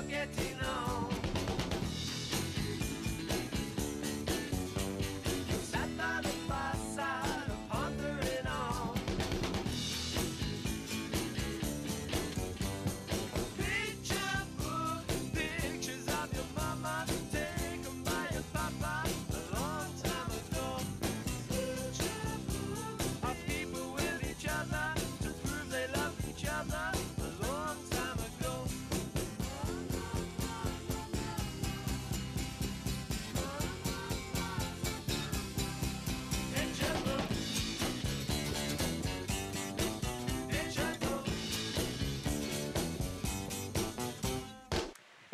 you're getting on. You sat by the fireside, pondering on. Picture book, pictures of your mama, taken by your papa a long time ago. Picture book of people with each other to prove they love each other a long time ago. Picture book, picture book.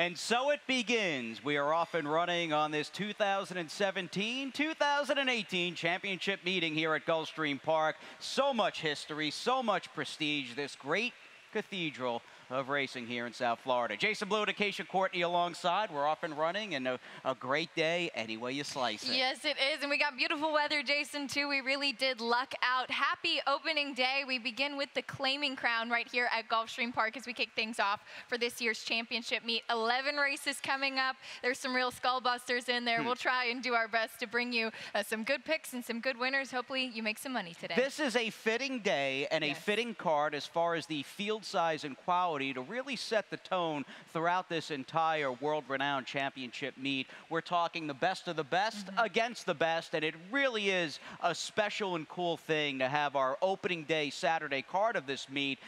And so it begins. We are off and running on this 2017-2018 championship meeting here at Gulfstream Park. So much history, so much prestige, this great cathedral of racing here in South Florida. Jason Blue and Acacia Courtney alongside. We're off and running, and a great day any way you slice it. Yes, it is, and we got beautiful weather, Jason, too. We really did luck out. Happy opening day. We begin with the claiming crown right here at Gulfstream Park as we kick things off for this year's championship meet. 11 races coming up. There's some real skull busters in there. We'll try and do our best to bring you some good picks and some good winners. Hopefully you make some money today. This is a fitting day and a fitting card as far as the field size and quality to really set the tone throughout this entire world-renowned championship meet. We're talking the best of the best against the best, and it really is a special and cool thing to have our opening day Saturday card of this meet.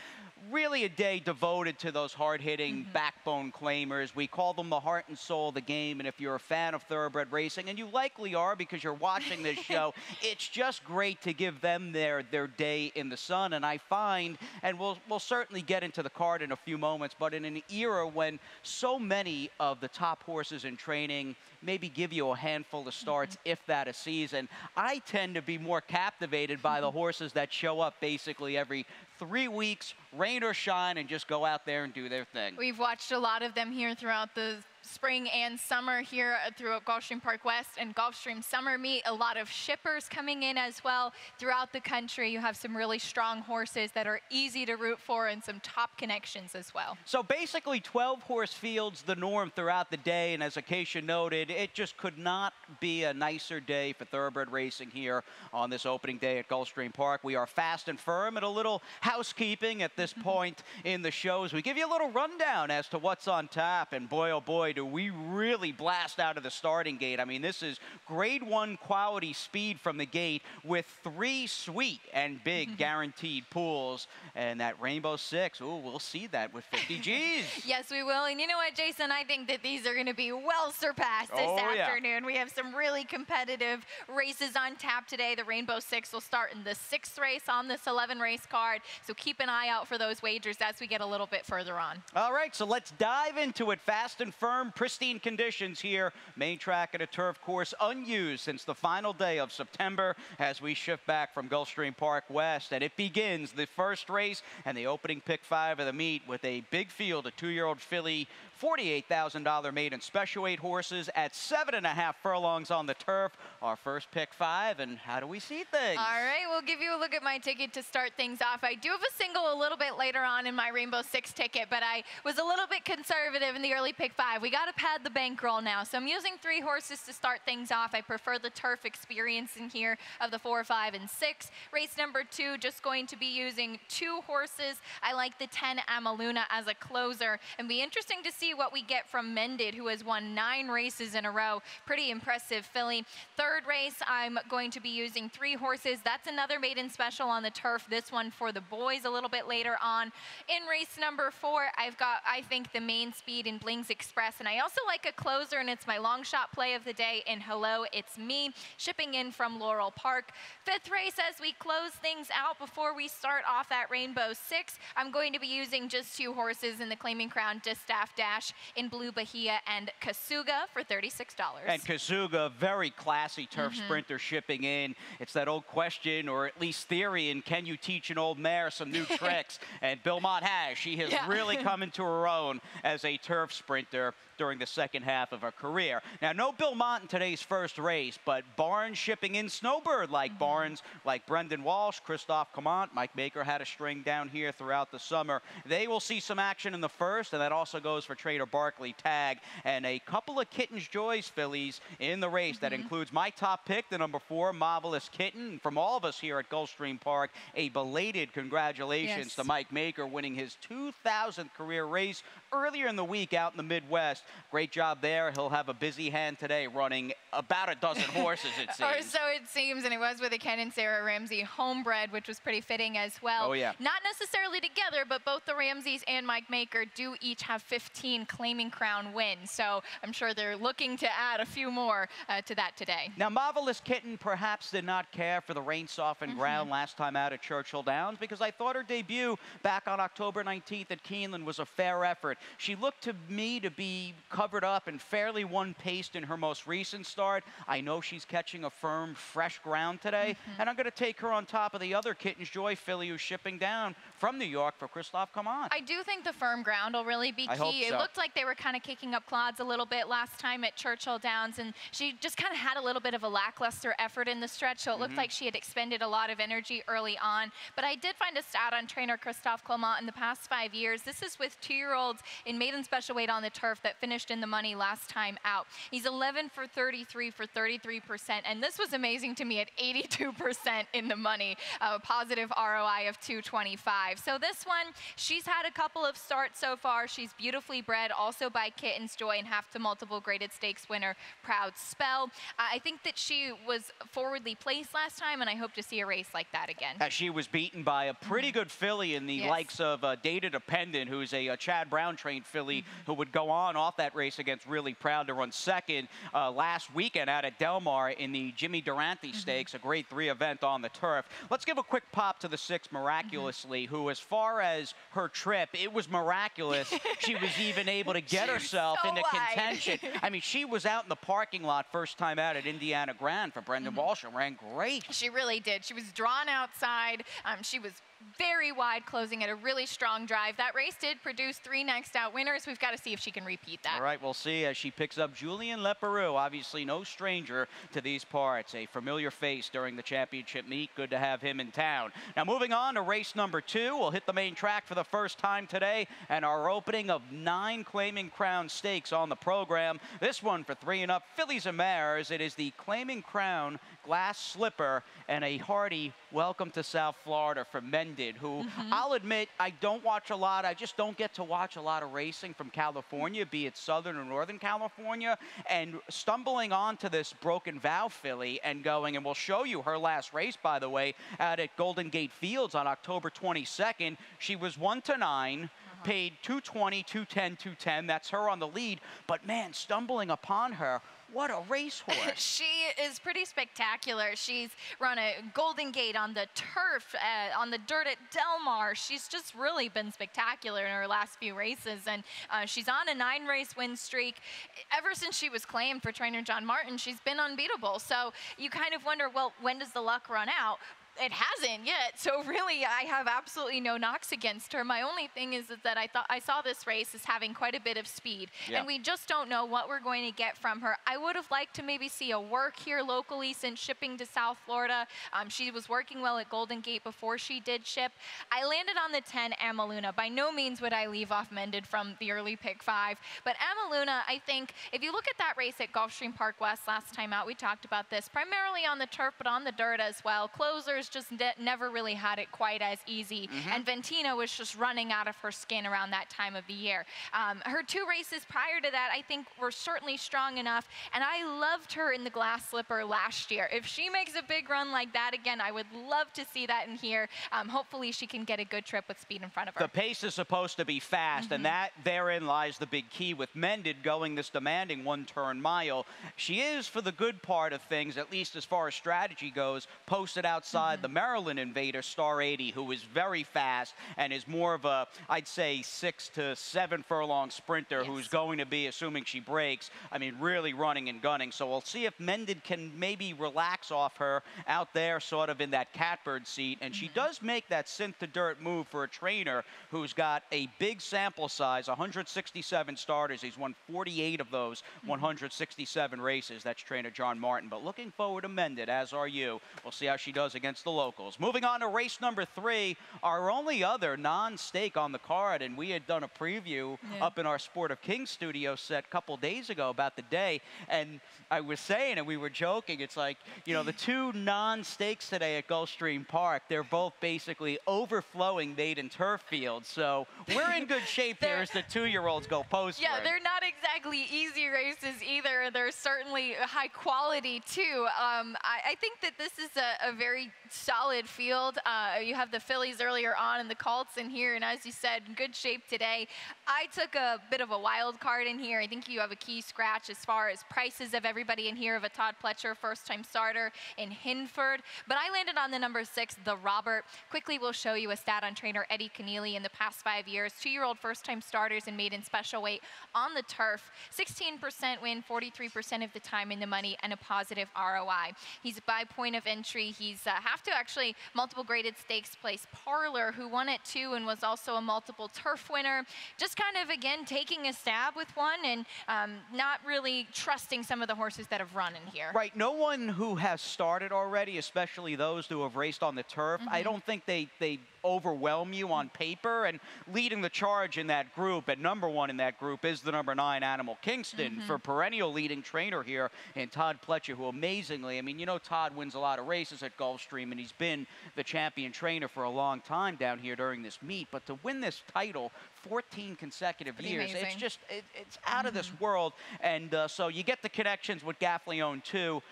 Really a day devoted to those hard-hitting backbone claimers. We call them the heart and soul of the game, and if you're a fan of thoroughbred racing, and you likely are because you're watching this show, it's just great to give them their day in the sun. And I find, and we'll certainly get into the card in a few moments, but in an era when so many of the top horses in training maybe give you a handful of starts, if that a season, I tend to be more captivated by the horses that show up basically every 3 weeks, rain or shine, and just go out there and do their thing. We've watched a lot of them here throughout the spring and summer here throughout Gulfstream Park West and Gulfstream Summer Meet. A lot of shippers coming in as well throughout the country. You have some really strong horses that are easy to root for and some top connections as well. So basically 12 horse fields the norm throughout the day, and as Acacia noted, it just could not be a nicer day for thoroughbred racing here on this opening day at Gulfstream Park. We are fast and firm, and a little housekeeping at this point in the shows. We give you a little rundown as to what's on tap, and boy oh boy do we really blast out of the starting gate. I mean, this is grade 1 quality speed from the gate with 3 sweet and big guaranteed pools, and that Rainbow 6, ooh, we'll see that with 50 G's. Yes, we will. And you know what, Jason? I think that these are going to be well surpassed this afternoon. We have some really competitive races on tap today. The Rainbow 6 will start in the 6th race on this 11 race card. So keep an eye out for those wagers as we get a little bit further on. All right, so let's dive into it fast and firm. Pristine conditions here. Main track at a turf course unused since the final day of September as we shift back from Gulfstream Park West. And it begins the first race and the opening pick 5 of the meet with a big field, a 2-year-old filly, $48,000 maiden special weight horses at 7.5 furlongs on the turf. Our first pick 5, and how do we see things? All right, we'll give you a look at my ticket to start things off. I do have a single a little bit later on in my Rainbow 6 ticket, but I was a little bit conservative in the early pick 5. We got to pad the bankroll now, so I'm using 3 horses to start things off. I prefer the turf experience in here of the 4, 5, and 6. Race number 2, just going to be using 2 horses. I like the 10 Amaluna as a closer, and be interesting to see what we get from Mended, who has won 9 races in a row. Pretty impressive filly. Third race, I'm going to be using 3 horses. That's another maiden special on the turf. This one for the boys a little bit later on. In race number 4, I've got, I think, the main speed in Blings Express, and I also like a closer, and it's my long shot play of the day in Hello, It's Me, shipping in from Laurel Park. 5th race, as we close things out before we start off that Rainbow 6, I'm going to be using just 2 horses in the Claiming Crown Distaff Dash in Blue Bahia and Kasuga for $36. And Kasuga, very classy turf sprinter shipping in. It's that old question, or at least theory, and can you teach an old mare some new tricks? And Bilmont has. She has really come into her own as a turf sprinter during the second half of her career. Now, no Bilmont in today's first race, but Barnes shipping in Snowbird like Barnes, like Brendan Walsh, Christophe Comont, Mike Baker had a string down here throughout the summer. They will see some action in the first, and that also goes for Tracy trainer Barkley tag, and a couple of Kitten's Joys fillies in the race. That includes my top pick, the number 4, Marvelous Kitten. From all of us here at Gulfstream Park, a belated congratulations to Mike Maker, winning his 2,000th career race earlier in the week out in the Midwest. Great job there. He'll have a busy hand today running about a dozen horses, it seems. Or so it seems, and it was with a Ken and Sarah Ramsey homebred, which was pretty fitting as well. Oh, yeah. Not necessarily together, but both the Ramseys and Mike Maker do each have 15 Claiming Crown wins. So I'm sure they're looking to add a few more to that today. Now, Marvelous Kitten perhaps did not care for the rain-softened ground last time out at Churchill Downs, because I thought her debut back on October 19th at Keeneland was a fair effort. She looked to me to be covered up and fairly one-paced in her most recent start. I know she's catching a firm, fresh ground today, and I'm going to take her on top of the other Kitten's Joy filly who's shipping down from New York for Christophe Command. I do think the firm ground will really be key. I hope so. It looked like they were kind of kicking up clods a little bit last time at Churchill Downs, and she just kind of had a little bit of a lackluster effort in the stretch, so it looked like she had expended a lot of energy early on. But I did find a stat on trainer Christophe Clement in the past 5 years. This is with 2-year-olds in maiden special weight on the turf that finished in the money last time out. He's 11 for 33 for 33%, and this was amazing to me at 82% in the money, a positive ROI of 225. So this one, she's had a couple of starts so far. She's beautifully bred, also by Kitten's Joy and half to multiple graded stakes winner Proud Spell. I think that she was forwardly placed last time, and I hope to see a race like that again. As she was beaten by a pretty good filly in the likes of Data Dependent, who's a Chad Brown trained filly who would go on off that race against Really Proud to run second last weekend out at Del Mar in the Jimmy Durante Stakes, a grade 3 event on the turf. Let's give a quick pop to the 6 Miraculously, who, as far as her trip, it was miraculous. She was even able to get herself into contention. I mean, she was out in the parking lot first time out at Indiana Grand for Brendan Walsh and ran great. She really did. She was drawn outside. She was very wide, closing at a really strong drive. That race did produce 3 next out winners. We've got to see if she can repeat that. All right, we'll see as she picks up Julien Leparoux, obviously no stranger to these parts, a familiar face during the championship meet. Good to have him in town. Now, moving on to race number 2, we'll hit the main track for the first time today, and our opening of 9 Claiming Crown stakes on the program. This one for 3 and up, fillies and mares. It is the Claiming Crown Glass Slipper, and a hearty welcome to South Florida for Mended, who I'll admit I don't watch a lot. I just don't get to watch a lot of racing from California, be it Southern or Northern California, and stumbling onto this Broken Vow filly and going, and we'll show you her last race, by the way, out at Golden Gate Fields on October 22nd. She was 1-9. Paid 220, 210, 210. That's her on the lead. But man, stumbling upon her, what a racehorse. She is pretty spectacular. She's run a Golden Gate on the turf, on the dirt at Del Mar. She's just really been spectacular in her last few races, and she's on a 9-race win streak. Ever since she was claimed for trainer John Martin, she's been unbeatable. So you kind of wonder, well, when does the luck run out? It hasn't yet, so really I have absolutely no knocks against her. My only thing is that I saw this race as having quite a bit of speed, and we just don't know what we're going to get from her. I would have liked to maybe see a work here locally since shipping to South Florida. She was working well at Golden Gate before she did ship. I landed on the 10, Amaluna. By no means would I leave off Mended from the early pick 5, but Amaluna, I think, if you look at that race at Gulfstream Park West last time out, we talked about this, primarily on the turf, but on the dirt as well. Closers just never really had it quite as easy, and Ventina was just running out of her skin around that time of the year. Her 2 races prior to that, I think, were certainly strong enough, and I loved her in the Glass Slipper last year. If she makes a big run like that again, I would love to see that in here. Hopefully she can get a good trip with speed in front of her. The pace is supposed to be fast, and that therein lies the big key with Mended going this demanding 1-turn mile. She is, for the good part of things, at least as far as strategy goes, posted outside the Maryland Invader, Star 80, who is very fast and is more of a, I'd say, 6 to 7 furlong sprinter who's going to be, assuming she breaks, I mean, really running and gunning. So we'll see if Mended can maybe relax off her out there sort of in that catbird seat. And she does make that synth to dirt move for a trainer who's got a big sample size, 167 starters. He's won 48 of those 167 races. That's trainer John Martin. But looking forward to Mended, as are you. We'll see how she does against against the locals. Moving on to race number 3, our only other non-stake on the card, and we had done a preview up in our Sport of Kings studio set a couple days ago about the day, and I was saying, and we were joking, it's like, you know, the 2 non-stakes today at Gulfstream Park, they're both basically overflowing maiden turf fields, so we're in good shape here as the 2-year-olds go post. Yeah, they're not exactly easy races either. They're certainly high quality too. I think that this is a very solid field. You have the fillies earlier on and the colts in here, and as you said, in good shape today. I took a bit of a wild card in here. I think you have a key scratch as far as prices of everybody in here, of a Todd Pletcher first-time starter in Hinford, but I landed on the number 6, the Robert. Quickly, we'll show you a stat on trainer Eddie Keneally in the past 5 years. 2-year-old first-time starters in maiden special weight on the turf. 16% win, 43% of the time in the money, and a positive ROI. He's by point of entry. He's have to actually multiple graded stakes place Parlor, who won it too and was also a multiple turf winner. Just kind of, again, taking a stab with one and not really trusting some of the horses that have run in here. Right. No one who has started already, especially those who have raced on the turf, I don't think they overwhelm you on paper, and leading the charge in that group at number 1 in that group is the number 9 Animal Kingston for perennial leading trainer here in Todd Pletcher, who amazingly, I mean, you know, Todd wins a lot of races at Gulfstream, and he's been the champion trainer for a long time down here during this meet, but to win this title 14 consecutive years, amazing. it's just, it's out of this world, and so you get the connections with Gaffleone too.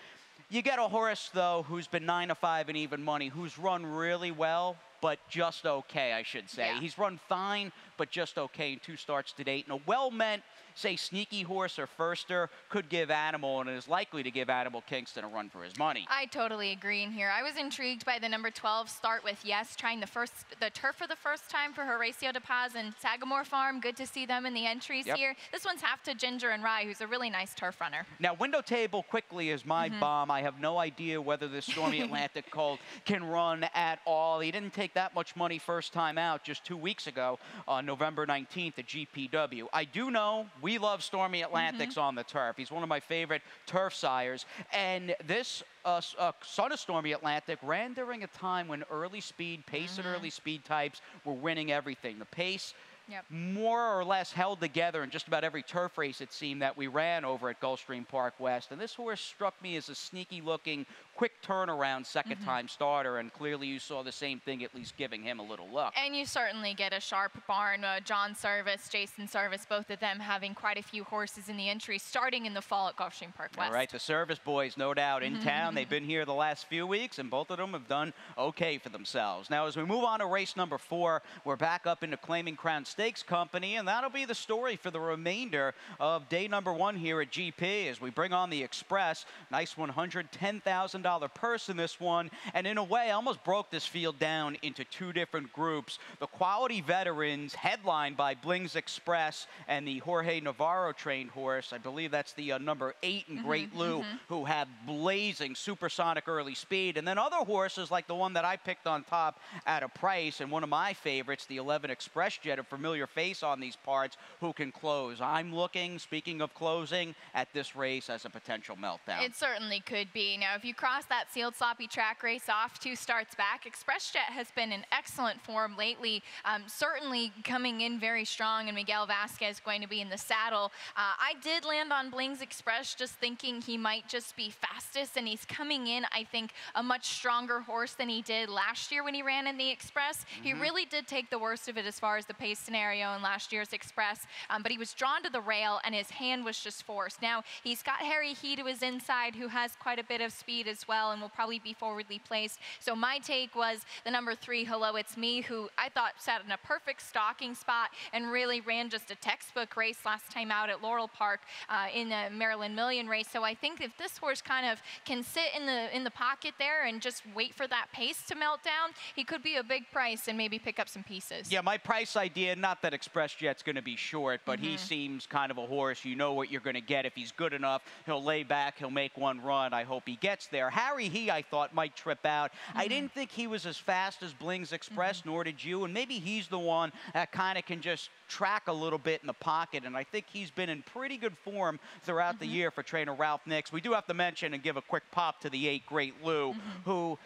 You get a horse, though, who's been 9-5 and even money, who's run really well, but just okay, I should say. Yeah. He's run fine, but just okay in 2 starts to date. And a well-meant, say, sneaky horse or firster could give Animal, and is likely to give Animal Kingston a run for his money. I totally agree in here. I was intrigued by the number 12 Start With Yes, trying the turf for the first time for Horacio De Paz and Sagamore Farm. Good to see them in the entries here. This one's half to Ginger and Rye, who's a really nice turf runner. Now, window table quickly is my bomb. I have no idea whether this Stormy Atlantic colt can run at all. He didn't take that much money first time out just 2 weeks ago on November 19th at GPW. I do know we love Stormy Atlantics on the turf. He's one of my favorite turf sires. And this son of Stormy Atlantic ran during a time when early speed, pace and early speed types were winning everything. The pace more or less held together in just about every turf race, it seemed, that we ran over at Gulfstream Park West. And this horse struck me as a sneaky-looking, quick turnaround second-time starter, and clearly you saw the same thing, at least giving him a little luck. And you certainly get a sharp barn. John Service, Jason Service, both of them having quite a few horses in the entries starting in the fall at Gulfstream Park West. All right, the Service boys, no doubt, in town. They've been here the last few weeks, and both of them have done okay for themselves. Now, as we move on to race number 4, we're back up into Claiming Crown Stakes Company, and that'll be the story for the remainder of day number 1 here at GP as we bring on the Express. Nice $110,000 purse in this one, and in a way, almost broke this field down into 2 different groups. The quality veterans, headlined by Blings Express and the Jorge Navarro trained horse. I believe that's the number 8 in Great Lou, who have blazing supersonic early speed. And then other horses like the one that I picked on top at a price, and one of my favorites, the 11 Express Jet, a familiar face on these parts, who can close. I'm looking, speaking of closing, at this race as a potential meltdown. It certainly could be. Now, if you cross that sealed sloppy track race off 2 starts back, Express Jet has been in excellent form lately, certainly coming in very strong, and Miguel Vasquez going to be in the saddle. I did land on Blings Express just thinking he might just be fastest, and he's coming in, I think, a much stronger horse than he did last year when he ran in the Express. He really did take the worst of it as far as the pace scenario in last year's Express, but he was drawn to the rail and his hand was just forced. Now, he's got Harry He to his inside, who has quite a bit of speed as well and will probably be forwardly placed. So my take was the number 3, Hello It's Me, who I thought sat in a perfect stalking spot and really ran just a textbook race last time out at Laurel Park in the Maryland Million race. So I think if this horse kind of can sit in the pocket there and just wait for that pace to melt down, he could be a big price and maybe pick up some pieces. Yeah, my price idea, not that Express Jet's going to be short, but he seems kind of a horse. You know what you're going to get. If he's good enough, he'll lay back, he'll make one run. I hope he gets there. Harry He, I thought, might trip out. I didn't think he was as fast as Blings Express, nor did you, and maybe he's the one that kind of can just track a little bit in the pocket, and I think he's been in pretty good form throughout the year for trainer Ralph Nix. We do have to mention and give a quick pop to the 8 Great Lou, who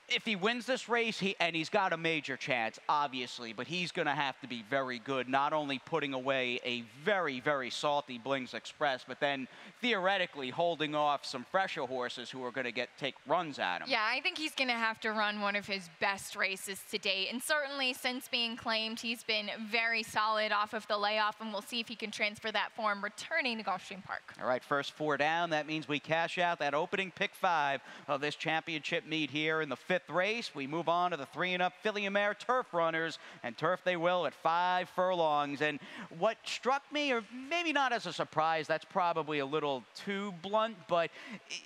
If he wins this race, he's got a major chance, obviously, but he's going to have to be very good, not only putting away a very, very salty Blings Express, but then theoretically holding off some fresher horses who are going to take runs at him. Yeah, I think he's going to have to run one of his best races to date. And certainly since being claimed, he's been very solid off of the layoff, and we'll see if he can transfer that form returning to Gulfstream Park. All right, first 4 down. That means we cash out that opening pick 5 of this championship meet here in the 5th race. We move on to the 3-and-up filly and mare turf runners, and turf they will at 5 furlongs. And what struck me, or maybe not as a surprise, that's probably a little too blunt, but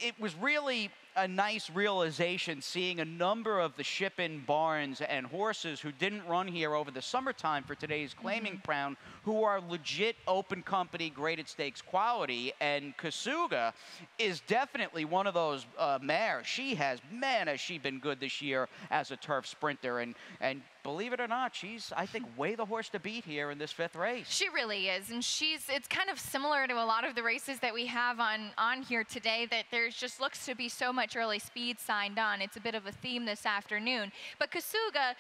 it was really a nice realization seeing a number of the ship-in barns and horses who didn't run here over the summertime for today's claiming crown, who are legit open company graded stakes quality. And Kasuga is definitely one of those mares. She has, man, has she been good this year as a turf sprinter. And believe it or not, she's, I think, way the horse to beat here in this 5th race. She really is, and it's kind of similar to a lot of the races that we have on here today, that there's just looks to be so much early speed signed on. It's a bit of a theme this afternoon. But Kasuga,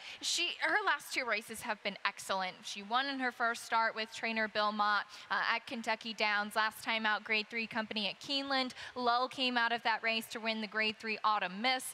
her last 2 races have been excellent. She won in her first start with trainer Bill Mott at Kentucky Downs. Last time out, Grade 3 company at Keeneland. Lull came out of that race to win the Grade 3 Autumn Miss.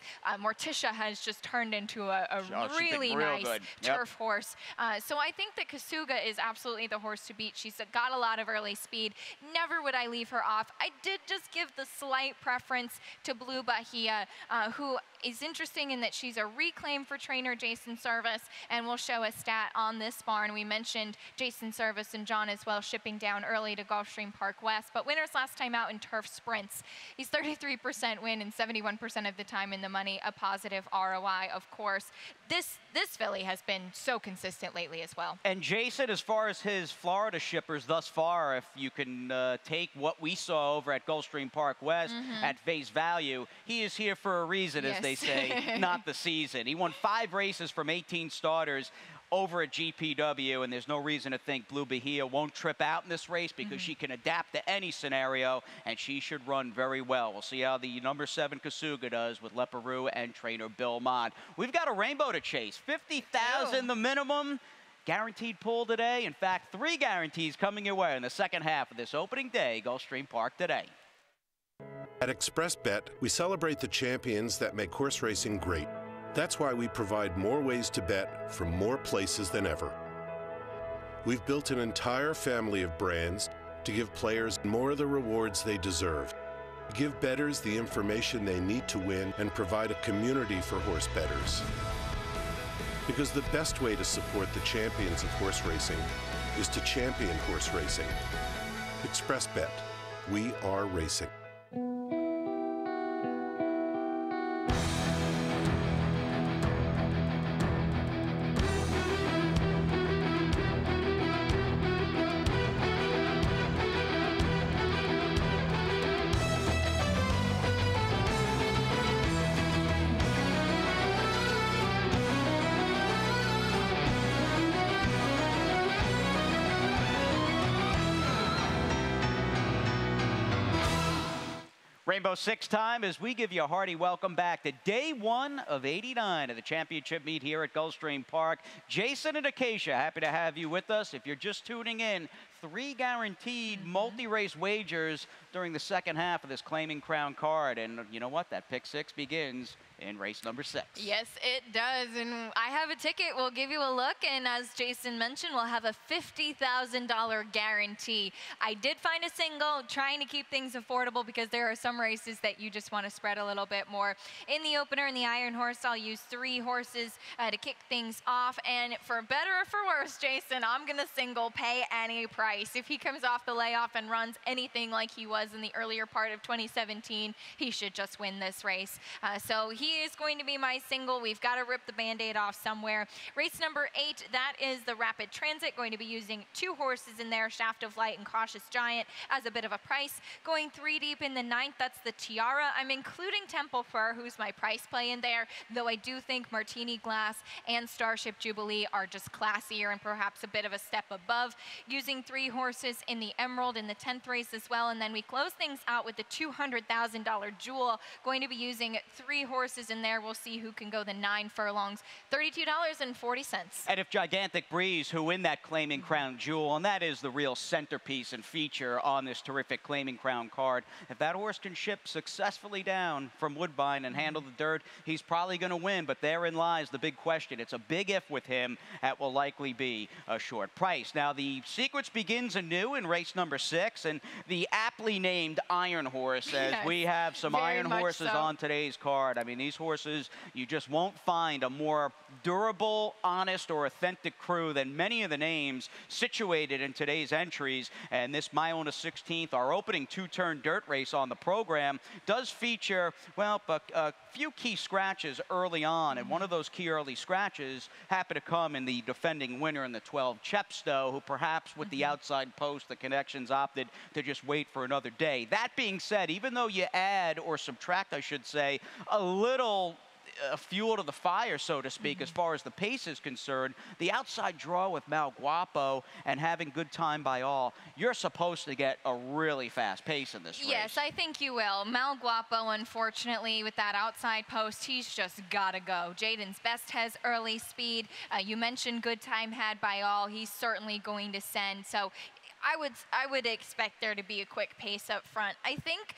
Morticia has just turned into a really nice turf horse. So I think that Kasuga is absolutely the horse to beat. She's got a lot of early speed. Never would I leave her off. I did just give the slight preference to Blue Bahia, who is interesting in that she's a reclaim for trainer Jason Service, and we'll show a stat on this barn. We mentioned Jason Service and John as well shipping down early to Gulfstream Park West, but winners last time out in turf sprints. He's 33% win and 71% of the time in the money, a positive ROI, of course. This filly has been so consistent lately as well. And Jason, as far as his Florida shippers thus far, if you can take what we saw over at Gulfstream Park West at face value, he is here for a reason, as they say, not the season. He won 5 races from 18 starters over at GPW, and there's no reason to think Blue Bahia won't trip out in this race, because she can adapt to any scenario, and she should run very well. We'll see how the number 7 Kasuga does with Leparoux and trainer Bill Mott. We've got a rainbow to chase. 50,000 the minimum. Guaranteed pool today. In fact, 3 guarantees coming your way in the second half of this opening day, Gulfstream Park today. At ExpressBet, we celebrate the champions that make horse racing great. That's why we provide more ways to bet from more places than ever. We've built an entire family of brands to give players more of the rewards they deserve, give bettors the information they need to win, and provide a community for horse bettors. Because the best way to support the champions of horse racing is to champion horse racing. ExpressBet. We are racing. Rainbow Six time as we give you a hearty welcome back to day 1 of 89 of the championship meet here at Gulfstream Park. Jason and Acacia, happy to have you with us. If you're just tuning in, 3 guaranteed multi-race wagers during the second half of this claiming crown card. And you know what? That pick 6 begins in race number 6. Yes, it does. And I have a ticket. We'll give you a look. And as Jason mentioned, we'll have a $50,000 guarantee. I did find a single, trying to keep things affordable because there are some races that you just want to spread a little bit more. In the opener, in the Iron Horse, I'll use 3 horses to kick things off. And for better or for worse, Jason, I'm going to single pay any price. If he comes off the layoff and runs anything like he was in the earlier part of 2017, he should just win this race. So he is going to be my single. We've got to rip the Band-Aid off somewhere. Race number 8, that is the Rapid Transit. Going to be using 2 horses in there, Shaft of Light and Cautious Giant, as a bit of a price. Going 3 deep in the 9th, that's the Tiara. I'm including Temple Fur, who's my price play in there, though I do think Martini Glass and Starship Jubilee are just classier and perhaps a bit of a step above. Using 3 3 horses in the Emerald in the 10th race as well. And then we close things out with the $200,000 Jewel. Going to be using 3 horses in there. We'll see who can go the 9 furlongs. $32.40. And if Gigantic Breeze, who in that Claiming Crown Jewel, and that is the real centerpiece and feature on this terrific Claiming Crown card, if that horse can ship successfully down from Woodbine and handle the dirt, he's probably going to win. But therein lies the big question. It's a big if with him. That will likely be a short price. Now, the sequence begins anew in race number 6, and the aptly named Iron Horse, as we have some Iron Horses on today's card. I mean, these horses, you just won't find a more durable, honest, or authentic crew than many of the names situated in today's entries. And this Myona 16th, our opening 2-turn dirt race on the program, does feature, well, a few key scratches early on. And one of those key early scratches happened to come in the defending winner in the 12, Chepstow, who perhaps with the outside post, the connections opted to just wait for another day. That being said, even though you add, or subtract, I should say, a little fuel to the fire, so to speak, as far as the pace is concerned, the outside draw with Mal Guapo and having good time by all, you're supposed to get a really fast pace in this race. Yes, I think you will. Mal Guapo, unfortunately, with that outside post, he's just got to go. Jaden's Best has early speed. You mentioned good time had by all. He's certainly going to send. So I would expect there to be a quick pace up front. I think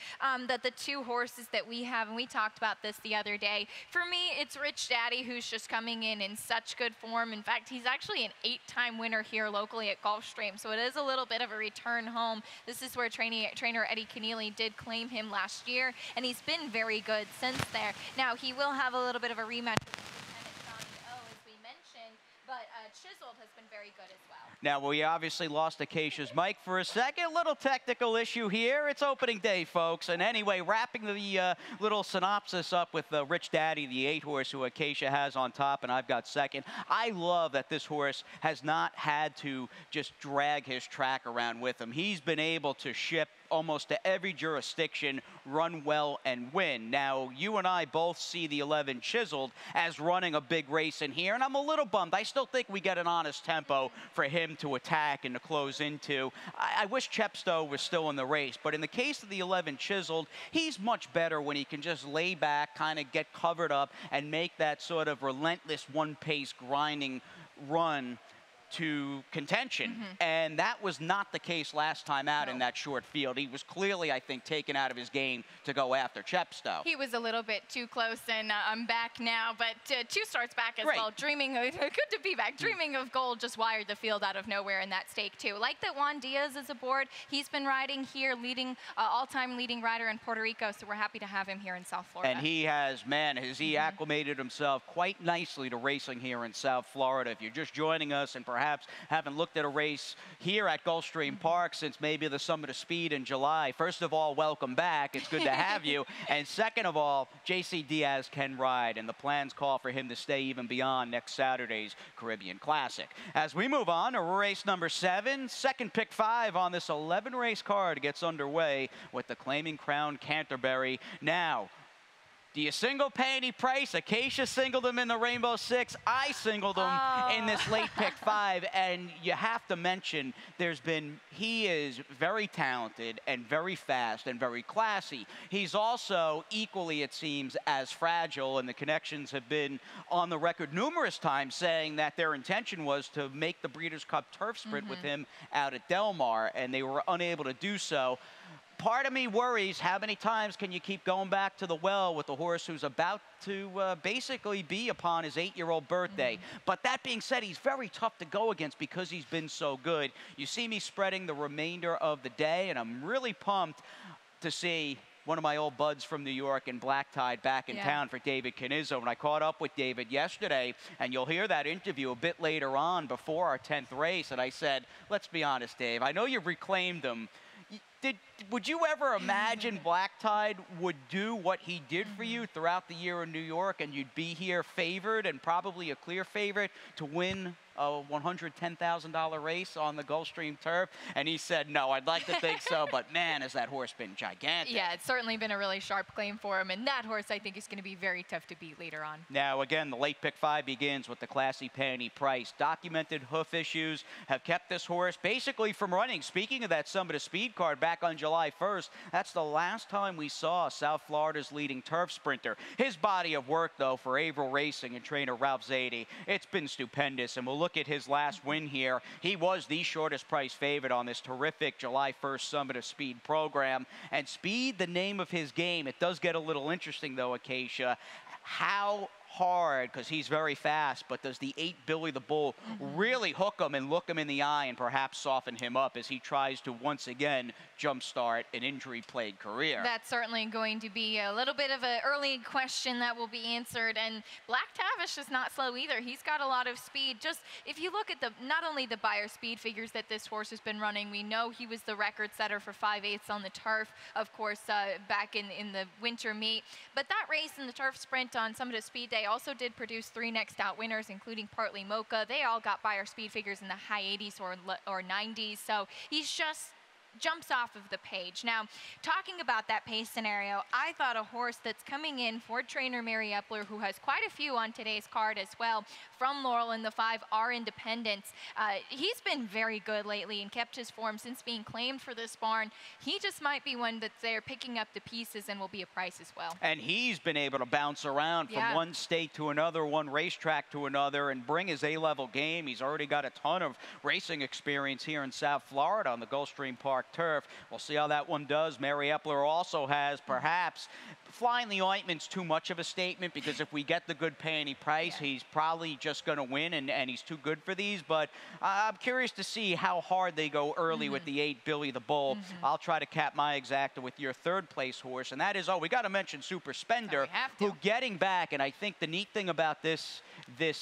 that the 2 horses that we have, and we talked about this the other day, for me, it's Rich Daddy, who's just coming in such good form. In fact, he's actually an 8-time winner here locally at Gulfstream, so it is a little bit of a return home. This is where trainer Eddie Keneally did claim him last year, and he's been very good since there. Now, he will have a little bit of a rematch with Lieutenant Johnny O, as we mentioned, but Chiseled has been very good as well. Now, we obviously lost Acacia's mic for a second. Little technical issue here. It's opening day, folks. And anyway, wrapping the little synopsis up with Rich Daddy, the 8-horse who Acacia has on top, and I've got second. I love that this horse has not had to just drag his track around with him. He's been able to ship almost to every jurisdiction, run well, and win. Now, you and I both see the 11 Chiseled as running a big race in here, and I'm a little bummed. I still think we get an honest tempo for him to attack and to close into. I wish Chepstow was still in the race, but in the case of the 11 Chiseled, he's much better when he can just lay back, kind of get covered up, and make that sort of relentless one-pace grinding run to contention. And that was not the case last time out in that short field. He was clearly, I think, taken out of his game to go after Chepstow. He was a little bit too close, and I'm back now, but 2 starts back as well. Dreaming of, good to be back. Dreaming of Gold just wired the field out of nowhere in that stake too. Like that Juan Diaz is aboard. He's been riding here, leading all-time leading rider in Puerto Rico, so we're happy to have him here in South Florida. And he has, man, has he acclimated himself quite nicely to racing here in South Florida. If you're just joining us and perhaps haven't looked at a race here at Gulfstream Park since maybe the Summit of Speed in July, first of all, welcome back. It's good to have you. And second of all, JC Diaz can ride, and the plans call for him to stay even beyond next Saturday's Caribbean Classic. As we move on to race number 7, second pick 5 on this 11-race card gets underway with the Claiming Crown Canterbury. Now, do you single pay any price? Acacia singled him in the Rainbow 6. I singled him in this late pick 5. And you have to mention, he is very talented and very fast and very classy. He's also equally, it seems, as fragile. And the connections have been on the record numerous times saying that their intention was to make the Breeders' Cup Turf Sprint with him out at Del Mar. And they were unable to do so. Part of me worries, how many times can you keep going back to the well with a horse who's about to basically be upon his 8-year-old birthday? But that being said, he's very tough to go against because he's been so good. You see me spreading the remainder of the day, and I'm really pumped to see one of my old buds from New York and Black Tide back in town for David Canizzo. And I caught up with David yesterday, and you'll hear that interview a bit later on before our 10th race. And I said, let's be honest, Dave, I know you've reclaimed him. Would you ever imagine Black Tide would do what he did for you throughout the year in New York, and you'd be here favored and probably a clear favorite to win a $110,000 race on the Gulfstream turf? And he said, no, I'd like to think so, but man, has that horse been gigantic. Yeah, it's certainly been a really sharp claim for him, and that horse I think is going to be very tough to beat later on. Now, again, the late pick 5 begins with the classy Penny Price. Documented hoof issues have kept this horse basically from running. Speaking of that Summit of Speed card back on July 1st, that's the last time we saw South Florida's leading turf sprinter. His body of work, though, for Averill Racing and trainer Ralph Zadie, it's been stupendous. And we'll look at his last win here. He was the shortest price favorite on this terrific July 1st Summit of Speed program. And speed, the name of his game. It does get a little interesting, though, Acacia. How hard, because he's very fast, but does the 8 Billy the Bull really hook him and look him in the eye and perhaps soften him up as he tries to once again jumpstart an injury-plagued career? That's certainly going to be a little bit of an early question that will be answered. And Black Tavish is not slow either. He's got a lot of speed. Just if you look at the not only the Beyer speed figures that this horse has been running, we know he was the record setter for 5/8 on the turf, of course, back in the winter meet. But that race in the turf sprint on Summit of Speed Day also did produce 3 next out winners, including Partly Mocha. They all got Beyer speed figures in the high 80s or 90s. So he's just jumps off of the page. Now, talking about that pace scenario, I thought a horse that's coming in for trainer Mary Epler, who has quite a few on today's card as well, from Laurel in the 5 R Independence. He's been very good lately and kept his form since being claimed for this barn. He just might be one that's there picking up the pieces and will be a price as well. And he's been able to bounce around from one state to another, one racetrack to another, and bring his A-level game. He's already got a ton of racing experience here in South Florida on the Gulfstream Park turf. We'll see how that one does. Mary Epler also has, perhaps, flying the ointment's too much of a statement, because if we get the good Penny Price, he's probably just going to win, and he's too good for these. But I'm curious to see how hard they go early with the 8 Billy the Bull. I'll try to cap my exacta with your 3rd place horse, and that is, we got to mention Super Spender, who getting back, and I think the neat thing about this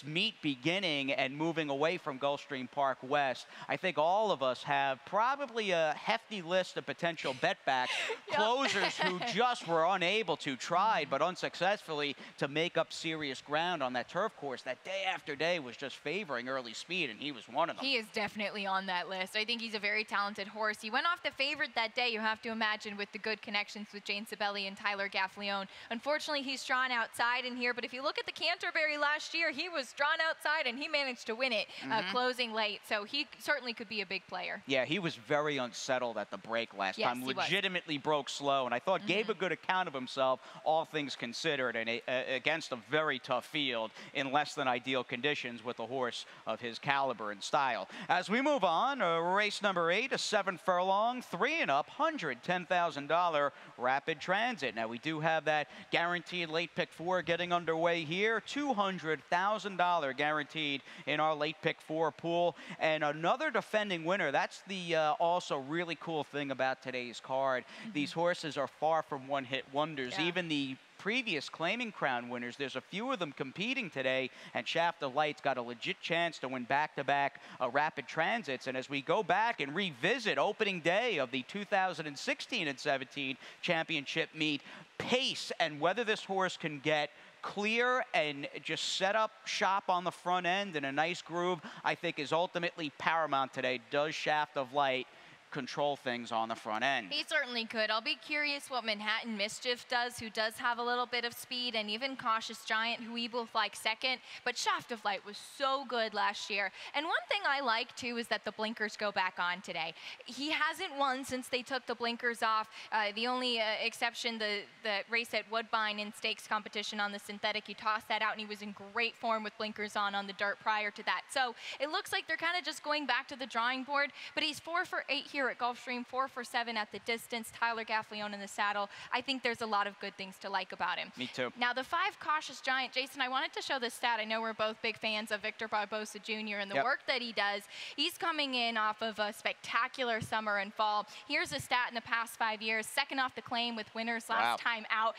meet beginning and moving away from Gulfstream Park West, I think all of us have probably a hefty list of potential bet backs, closers who just were unable to, tried but unsuccessfully to make up serious ground on that turf course that day after day was just favoring early speed, and he was one of them. He is definitely on that list. I think he's a very talented horse. He went off the favorite that day, you have to imagine, with the good connections with Jane Sibeli and Tyler Gaffleone. Unfortunately, he's drawn outside in here, but if you look at the Canterbury last year, he was drawn outside and he managed to win it, closing late. So he certainly could be a big player. Yeah, he was very unsettled at the break last time. He legitimately broke slow, and I thought gave a good account of himself, all things considered, and against a very tough field in less than ideal conditions with a horse of his caliber and style. As we move on, race number 8, a 7 furlong, 3 and up, $110,000 Rapid Transit. Now, we do have that guaranteed late pick 4 getting underway here, $200,000 guaranteed in our late pick 4 pool, and another defending winner. That's the also really cool thing about today's card. These horses are far from one-hit wonders. Even the previous claiming crown winners, there's a few of them competing today, and Shaft of Light's got a legit chance to win back-to-back Rapid Transits. And as we go back and revisit opening day of the 2016 and 17 championship meet, pace and whether this horse can get clear and just set up shop on the front end in a nice groove, I think is ultimately paramount today. Does Shaft of Light control things on the front end? He certainly could. I'll be curious what Manhattan Mischief does, who does have a little bit of speed, and even Cautious Giant, who we both like second. But Shaft of Light was so good last year. And one thing I like, too, is that the blinkers go back on today. He hasn't won since they took the blinkers off. The only exception, the race at Woodbine in stakes competition on the synthetic, he tossed that out, and he was in great form with blinkers on the dirt prior to that. So it looks like they're kind of just going back to the drawing board, but he's 4 for 8 here at Gulfstream, 4 for 7 at the distance. Tyler Gaffleone in the saddle. I think there's a lot of good things to like about him. Me too. Now, the 5 Cautious Giant, Jason, I wanted to show this stat. I know we're both big fans of Victor Barbosa Jr. and the work that he does. He's coming in off of a spectacular summer and fall. Here's a stat in the past 5 years. Second off the claim with winners last time out.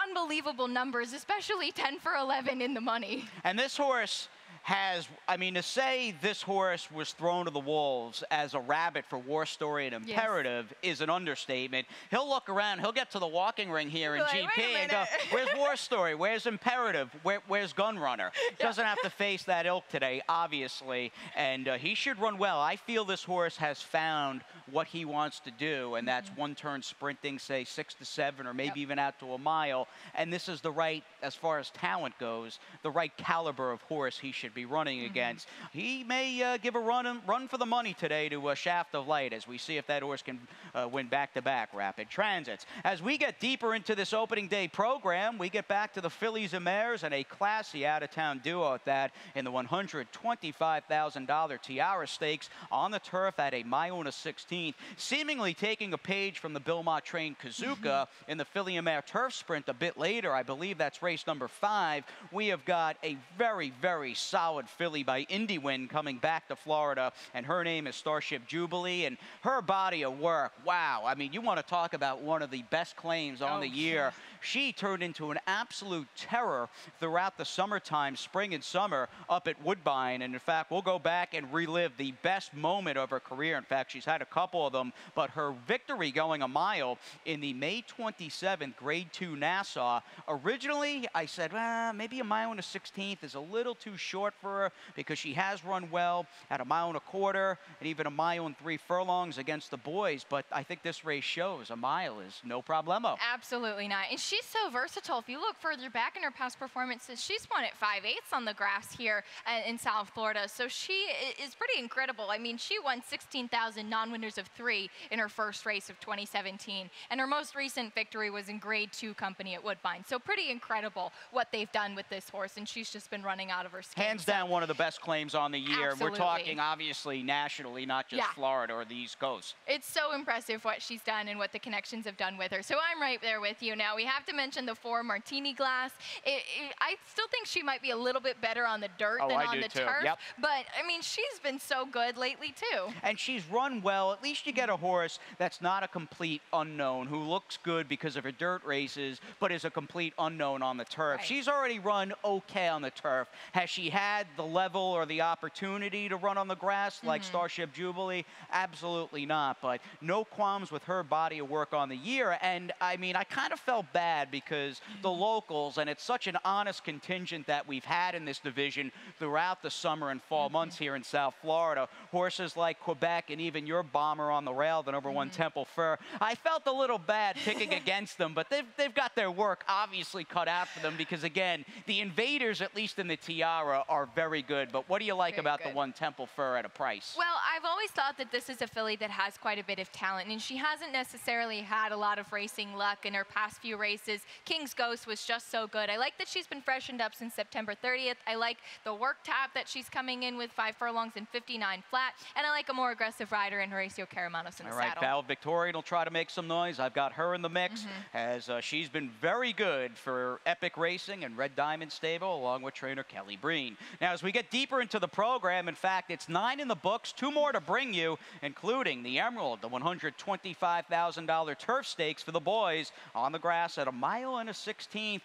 Unbelievable numbers, especially 10 for 11 in the money. And this horse I mean, to say this horse was thrown to the wolves as a rabbit for War Story and Imperative is an understatement. He'll look around, he'll get to the walking ring here in GP and go, where's War Story? Where's Imperative? Where's Gunrunner? Doesn't have to face that ilk today, obviously, and he should run well. I feel this horse has found what he wants to do, and that's one-turn sprinting, say 6 to 7, or maybe even out to a mile, and this is the right, as far as talent goes, the right caliber of horse he should be running against. He may give a run for the money today to Shaft of Light, as we see if that horse can win back-to-back rapid transits. As we get deeper into this opening day program, we get back to the fillies and mares and a classy out-of-town duo at that in the $125,000 Tiara Stakes on the turf at a mile and a 16th, seemingly taking a page from the Bilmont-trained Kazuka in the filly and mare turf sprint a bit later. I believe that's race number 5. We have got a very, very solid filly by Indy Wind coming back to Florida, and her name is Starship Jubilee, and her body of work, wow. I mean, you want to talk about one of the best claims on the year. She turned into an absolute terror throughout the summertime, spring and summer, up at Woodbine. And in fact, we'll go back and relive the best moment of her career. In fact, she's had a couple of them, but her victory going a mile in the May 27th Grade 2 Nassau. Originally, I said, maybe a mile and a 16th is a little too short for her because she has run well at a mile and a quarter and even a mile and 3 furlongs against the boys. But I think this race shows a mile is no problemo. Absolutely not. And she's so versatile. If you look further back in her past performances, she's won at 5/8 on the grass here in South Florida. So she is pretty incredible. I mean, she won 16,000 non-winners of 3 in her first race of 2017. And her most recent victory was in Grade 2 company at Woodbine. So pretty incredible what they've done with this horse. And she's just been running out of her skin. Hands down, one of the best claims on the year. Absolutely. We're talking, obviously, nationally, not just Florida or the East Coast. It's so impressive what she's done and what the connections have done with her. So I'm right there with you. Now, we have to mention the 4 Martini Glass. I still think she might be a little bit better on the dirt than on the turf. Yep. But, I mean, she's been so good lately, too. And she's run well. At least you get a horse that's not a complete unknown, who looks good because of her dirt races, but is a complete unknown on the turf. Right. She's already run okay on the turf. Has she had the level or the opportunity to run on the grass like Starship Jubilee? Absolutely not. But no qualms with her body of work on the year. And, I mean, I kind of felt bad because the locals, and it's such an honest contingent that we've had in this division throughout the summer and fall months here in South Florida, horses like Quebec and even your bomber on the rail, the number 1 Temple Fur. I felt a little bad picking against them, but they've got their work obviously cut out for them because, again, the invaders, at least in the Tiara, are very good. But what do you like about the 1 Temple Fur at a price? Well, I've always thought that this is a filly that has quite a bit of talent, and she hasn't necessarily had a lot of racing luck in her past few races. King's Ghost was just so good. I like that she's been freshened up since September 30th. I like the work tap that she's coming in with 5 furlongs and 59 flat, and I like a more aggressive rider in Horacio Karamanos in the saddle. All right, Val Victorian will try to make some noise. I've got her in the mix as she's been very good for Epic Racing and Red Diamond Stable, along with trainer Kelly Breen. Now, as we get deeper into the program, in fact, it's 9 in the books, 2 more to bring you, including the Emerald, the $125,000 turf stakes for the boys on the grass at a mile and a 16th.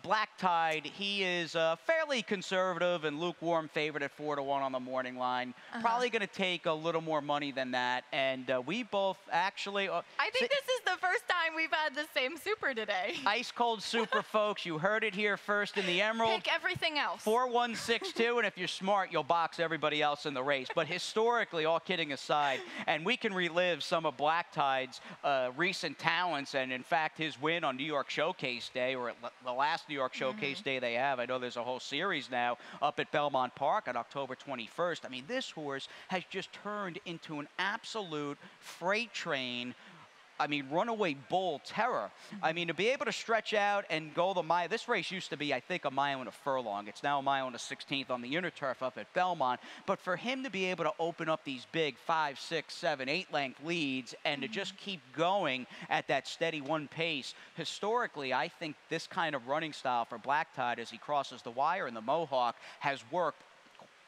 Black Tide, he is fairly conservative and lukewarm favorite at 4 to 1 on the morning line. Probably going to take a little more money than that, and we both actually... I think this is the first time we've had the same super today. Ice cold super, folks. You heard it here first in the Emerald. Pick everything else. 4-1-6-2, and if you're smart, you'll box everybody else in the race. But historically, all kidding aside, and we can relive some of Black Tide's recent talents, and in fact, his win on New York Showcase Day, or the last New York Showcase Day they have. I know there's a whole series now up at Belmont Park on October 21st. I mean, this horse has just turned into an absolute freight train. I mean, runaway bull terror. I mean, to be able to stretch out and go the mile. This race used to be, I think, a mile and a furlong. It's now a mile and a 16th on the inner turf up at Belmont. But for him to be able to open up these big 5, 6, 7, 8 length leads and to just keep going at that steady 1 pace, historically, I think this kind of running style for Black Tide as he crosses the wire in the Mohawk has worked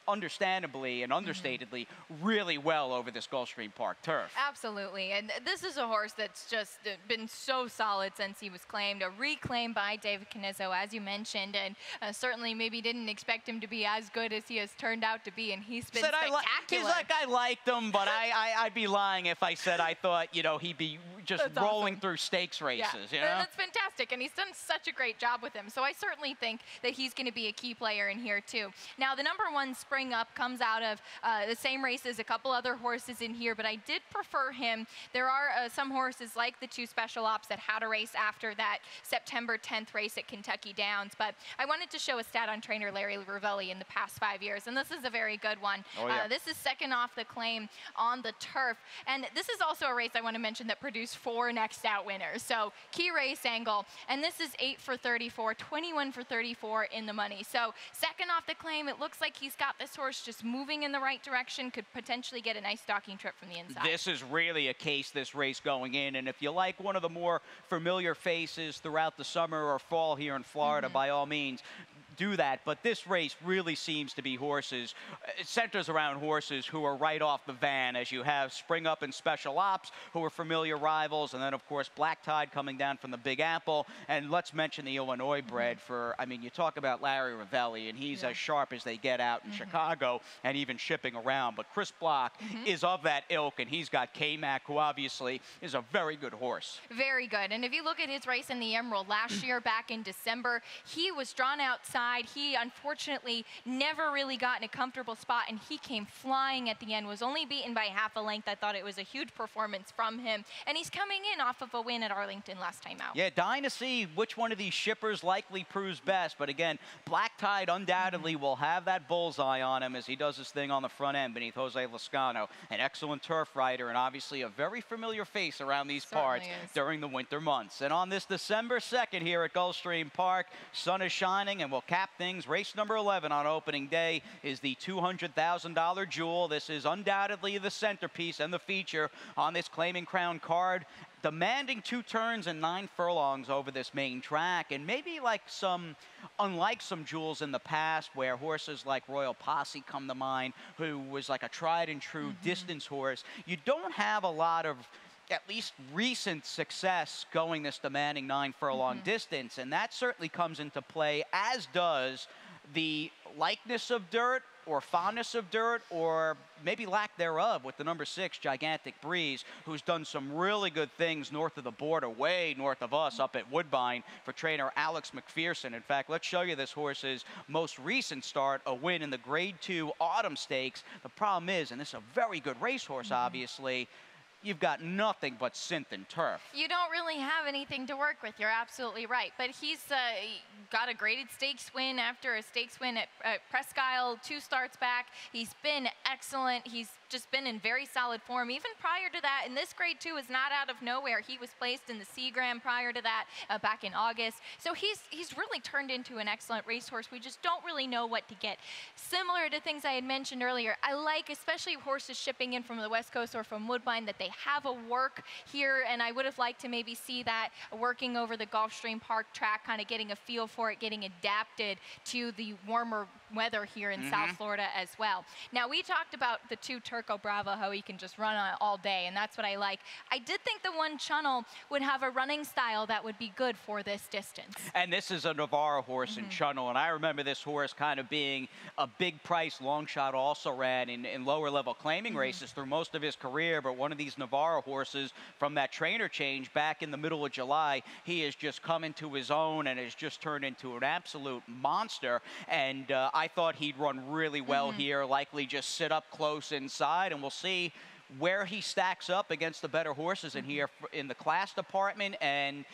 understandably and understatedly really well over this Gulfstream Park turf. Absolutely, and this is a horse that's just been so solid since he was claimed, a reclaim by David Canizzo, as you mentioned, and certainly maybe didn't expect him to be as good as he has turned out to be, and he's been spectacular. He's like, I liked him, but I'd be lying if I said I thought, you know, he'd be just That's rolling awesome. through stakes races, Yeah, you know? that's fantastic, and he's done such a great job with him, so I certainly think that he's going to be a key player in here, too. Now, the number 1 Spring Up comes out of the same race as a couple other horses in here, but I did prefer him. There are some horses like the 2 Special Ops that had a race after that September 10th race at Kentucky Downs, but I wanted to show a stat on trainer Larry Ravelli in the past 5 years, and this is a very good one. Oh, yeah. This is second off the claim on the turf, and this is also a race I want to mention that produced 4 next out winners, so key race angle, and this is 8 for 34, 21 for 34 in the money. So second off the claim, it looks like he's got this horse just moving in the right direction, could potentially get a nice stalking trip from the inside. This is really a case, this race going in, and if you like one of the more familiar faces throughout the summer or fall here in Florida, by all means, do that. But this race really seems to be horses, it centers around horses who are right off the van, as you have Spring Up and Special Ops, who are familiar rivals, and then of course Black Tide coming down from the Big Apple. And let's mention the Illinois bred for, I mean, you talk about Larry Ravelli, and he's as sharp as they get out in Chicago and even shipping around. But Chris Block is of that ilk, and he's got K-Mac, who obviously is a very good horse. Very good. And if you look at his race in the Emerald last year, back in December, he was drawn outside. He unfortunately never really got in a comfortable spot, and he came flying at the end, was only beaten by half a length. I thought it was a huge performance from him, and he's coming in off of a win at Arlington last time out. Yeah, dying to see which one of these shippers likely proves best. But again, Black Tide undoubtedly will have that bullseye on him as he does his thing on the front end beneath Jose Lascano, an excellent turf rider and obviously a very familiar face around these parts during the winter months. And on this December 2nd here at Gulfstream Park, sun is shining, and we'll cap things. Race number 11 on opening day is the $200,000 Jewel. This is undoubtedly the centerpiece and the feature on this Claiming Crown card, demanding 2 turns and 9 furlongs over this main track. And maybe unlike some jewels in the past where horses like Royal Posse come to mind, who was like a tried and true distance horse, you don't have a lot of at least recent success going this demanding 9 furlong distance, and that certainly comes into play, as does the likeness of dirt or fondness of dirt, or maybe lack thereof, with the number 6 Gigantic Breeze, who's done some really good things north of the border, way north of us up at Woodbine, for trainer Alex McPherson. In fact, let's show you this horse's most recent start, a win in the Grade 2 Autumn Stakes. The problem is, and this is a very good racehorse, obviously, you've got nothing but synth and turf. You don't really have anything to work with. You're absolutely right. But he's got a graded stakes win after a stakes win at Presque Isle 2 starts back. He's been excellent. He's just been in very solid form. Even prior to that, and this Grade 2 is not out of nowhere. He was placed in the Seagram prior to that back in August. So he's really turned into an excellent racehorse. We just don't really know what to get. Similar to things I had mentioned earlier, I like, especially horses shipping in from the West Coast or from Woodbine, that they have a work here, and I would have liked to maybe see that working over the Gulfstream Park track, kind of getting a feel for it, getting adapted to the warmer weather here in South Florida as well. Now, we talked about the 2 Turco Bravo, how he can just run on it all day, and that's what I like. I did think the 1 Channel would have a running style that would be good for this distance. And this is a Navarro horse in Channel, and I remember this horse kind of being a big price long shot, also ran in lower level claiming races through most of his career, but one of these Navarro horses from that trainer change back in the middle of July, he has just come into his own and has just turned into an absolute monster. And I thought he'd run really well here, likely just sit up close inside, and we'll see where he stacks up against the better horses in here in the class department, and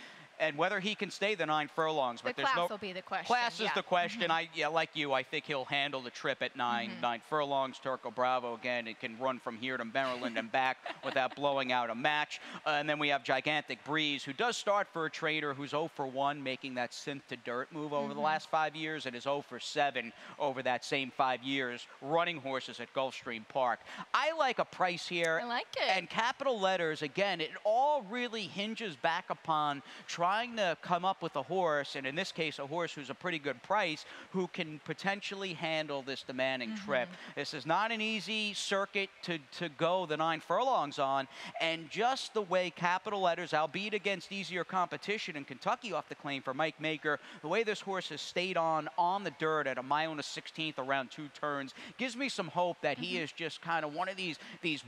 whether he can stay the 9 furlongs. But The class will be the question. Class is the question. Like you, I think he'll handle the trip at 9 furlongs. Turco Bravo, again, it can run from here to Maryland and back without blowing out a match. And then we have Gigantic Breeze, who does start for a trainer who's 0 for 1, making that synth to dirt move over the last 5 years, and is 0 for 7 over that same 5 years, running horses at Gulfstream Park. I like a price here. I like it. And capital letters, again, it all really hinges back upon trying trying to come up with a horse, and in this case, a horse who's a pretty good price, who can potentially handle this demanding trip. This is not an easy circuit to go the 9 furlongs on, and just the way capital letters, albeit against easier competition in Kentucky off the claim for Mike Maker, the way this horse has stayed on the dirt at a mile and a 16th around 2 turns gives me some hope that he is just kind of one of these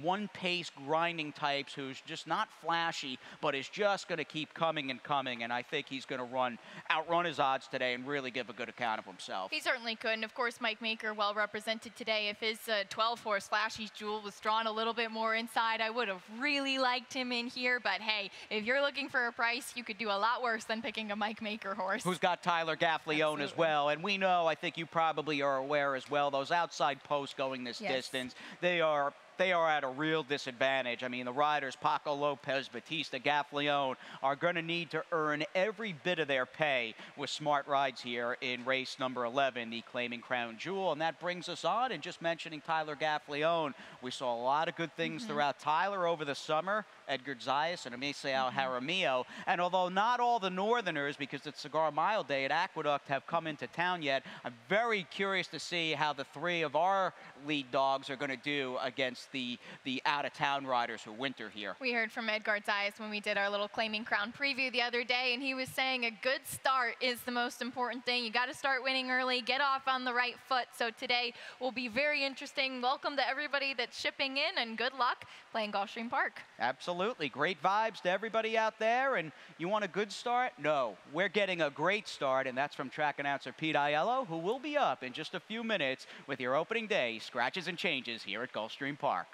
one-pace grinding types who's just not flashy, but is just going to keep coming and coming, and I think he's going to outrun his odds today and really give a good account of himself. He certainly could, and of course Mike Maker well represented today. If his 12-horse Flashy Jewel was drawn a little bit more inside, I would have really liked him in here, but hey, if you're looking for a price, you could do a lot worse than picking a Mike Maker horse. Who's got Tyler Gaffalione as well, and we know, I think you probably are aware as well, those outside posts going this distance, they are at a real disadvantage. I mean, the riders, Paco Lopez, Batista, Gaffalione, are going to need to earn every bit of their pay with smart rides here in race number 11, the Claiming Crown Jewel. And that brings us on, and just mentioning Tyler Gaffalione, we saw a lot of good things throughout Tyler over the summer, Edgar Zayas and Emiseo Jaramillo. And although not all the Northerners, because it's Cigar Mile Day at Aqueduct, have come into town yet, I'm very curious to see how the 3 of our lead dogs are going to do against the out-of-town riders who winter here. We heard from Edgar Zayas when we did our little Claiming Crown preview the other day, and he was saying a good start is the most important thing. You got to start winning early, get off on the right foot. So today will be very interesting. Welcome to everybody that's shipping in, and good luck playing Gulfstream Park. Absolutely. Great vibes to everybody out there. And you want a good start? No. We're getting a great start, and that's from track announcer Pete Aiello, who will be up in just a few minutes with your opening day scratches and changes here at Gulfstream Park.